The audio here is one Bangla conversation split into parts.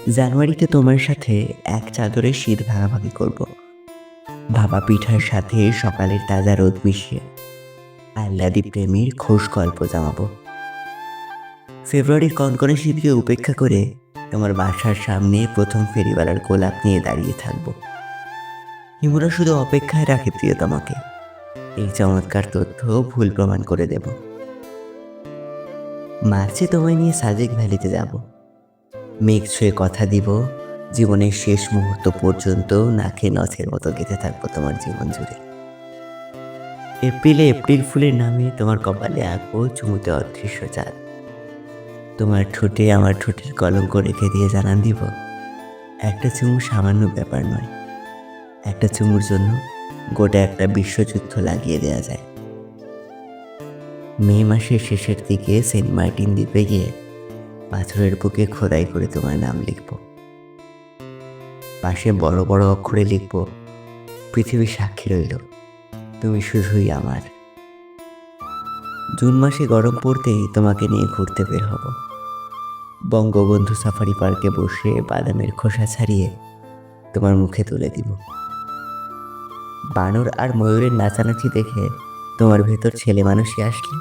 জানুয়ারিতে তোমার সাথে এক চাদরে শীত ভাগাভাগি করব। ভাপা পিঠার সাথে সকালের তাজা রোদ মিশিয়ে আহ্লাদি প্রেমের খোশ গল্প জামাবো। ফেব্রুয়ারির কনকনে শীতকে উপেক্ষা করে তোমার বাসার সামনে প্রথম ফেরিওয়ালার গোলাপ নিয়ে দাঁড়িয়ে থাকবো। হিমুরা শুধু অপেক্ষায় রাখে প্রিয়তমাকে। এই চমৎকার তথ্য ভুল প্রমাণ করে দেব। মার্চে তোমায় নিয়ে সাজেক ভ্যালিতে যাব। মেঘ ছুঁয়ে কথা দিব, জীবনের শেষ মুহূর্ত পর্যন্ত নাকে নথের মতো গেঁথে থাকবো তোমার জীবন জুড়ে। এপ্রিলে এপ্রিল ফুলের নামে তোমার কপালে আঁকবো চুমুতে অদৃশ্য চাঁদ। তোমার ঠোঁটে আমার ঠোঁটের কলঙ্ক রেখে দিয়ে জানান দিব, একটা চুমু সামান্য ব্যাপার নয়। একটা চুমুর জন্য গোটা একটা বিশ্বযুদ্ধ লাগিয়ে দেওয়া যায়। মে মাসের শেষের দিকে সেন্ট মার্টিন দ্বীপে গিয়ে পাথরের বুকে খোদাই করে তোমার নাম লিখব। পাশে বড় বড় অক্ষরে লিখব, পৃথিবী সাক্ষী রইল, তুমি শুধুই আমার। জুন মাসে গরম পড়তেই তোমাকে নিয়ে ঘুরতে বের হব। বঙ্গবন্ধু সাফারি পার্কে বসে বাদামের খোসা ছাড়িয়ে তোমার মুখে তুলে দিব। বানর আর ময়ূরের নাচানাচি দেখে তোমার ভেতর ছেলে মানুষই আসলে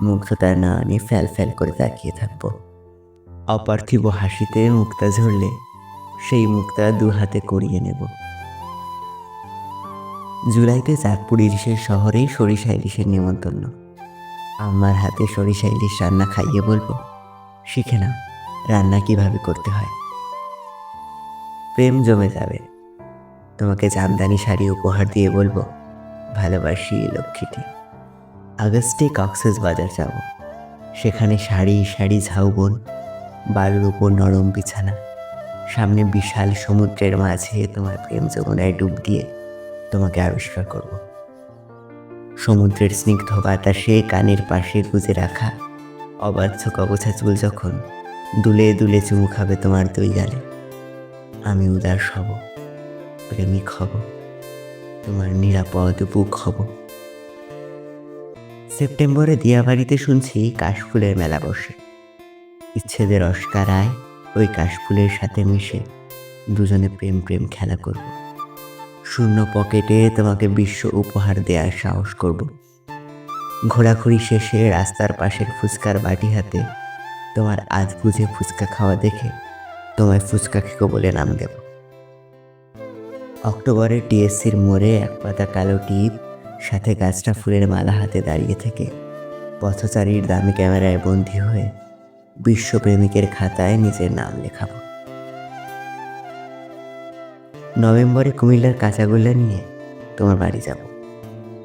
মুগ্ধতার না আনি ফ্যাল ফ্যাল করে তাকিয়ে থাকবো। অপার্থিব হাসিতে মুক্তা ঝরলে সেই মুক্তা দু হাতে করিয়ে নেব। জুলাইতে চাঁদপুর ইলিশের শহরে সরিষা ইলিশের নিমন্ত্রণ। আমার হাতে সরিষা ইলিশ রান্না খাইয়ে বলবো, শিখে নাও রান্না কিভাবে করতে হয়। প্রেম জমে যাবে। তোমাকে জামদানি শাড়ি উপহার দিয়ে বলবো, ভালোবাসি লক্ষ্মীটি। আগস্টে কক্সেস বাজার যাব। সেখানে সারি সারি ঝাউবন, বালুর উপর নরম বিছানা, সামনে বিশাল সমুদ্রের মাঝে তোমার প্রেম যমুনায় ডুব দিয়ে তোমাকে আবিষ্কার করব। সমুদ্রের স্নিগ্ধ বাতাসে কানের পাশে গুজে রাখা অবাধ্য কবছা চুল যখন দুলে দুলে চুমু খাবে তোমার দুই গালে, আমি উদাস হব, প্রেমিক হব, তোমার নিরাপদ বুক হব। সেপ্টেম্বরে দিয়াবাড়িতে শুনছি কাশফুলের মেলা বসে। ইচ্ছেদের অস্কারায় ওই কাশফুলের সাথে মিশে দুজনে প্রেম প্রেম খেলা করব। শূন্য পকেটে তোমাকে বিশ্ব উপহার দেওয়ার সাহস করব। ঘোরাঘুরি শেষে রাস্তার পাশের ফুচকার বাটি হাতে তোমার আজ বুঝে ফুচকা খাওয়া দেখে তোমায় ফুচকা খেকো বলে নাম দেব। অক্টোবরে টিএসসির মোড়ে এক পাতা কালো টিপ সাথে গাছটা ফুলের মালা হাতে দাঁড়িয়ে থেকে পথচারীর দামি ক্যামেরায় বন্দী হয়ে বিশ্বপ্রেমিকের খাতায় নিজের নাম লেখাবো। নভেম্বরে কুমিল্লার কাঁচাগোল্লা নিয়ে তোমার বাড়ি যাব।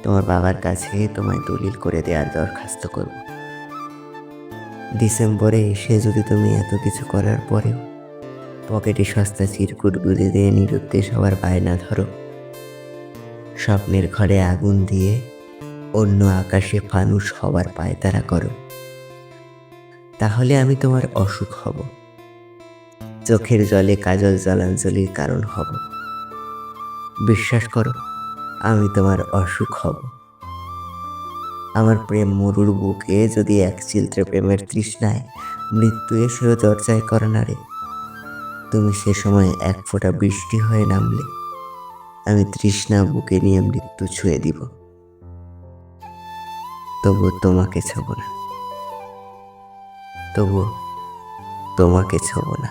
তোমার বাবার কাছে তোমায় দলিল করে দেওয়ার দরখাস্ত করব। ডিসেম্বরে এসে যদি তুমি এত কিছু করার পরেও পকেটে সস্তা চিরকুট গুঁজে দিয়ে নিরুদ্দেশ হওয়ার বায়না ধরো, স্বপ্নের ঘরে আগুন দিয়ে অন্য আকাশে ফানুস হওয়ার পায়তারা করো, তাহলে আমি তোমার অসুখ হব, চোখের জলে কাজল জলাঞ্জলির কারণ হব। বিশ্বাস করো, আমি তোমার অসুখ হব। আমার প্রেম মরুর বুকে যদি এক চিলত্রে প্রেমের তৃষ্ণায় মৃত্যু এসেও চর্চায় করে না রে, তুমি সে সময় এক ফোঁটা বৃষ্টি হয়ে নামলে আমি তৃষ্ণা বুকে নিয়ে মৃত্যু ছুঁয়ে দিব। তবু তোমাকে ছোব না, তবু তোমাকে ছোব না।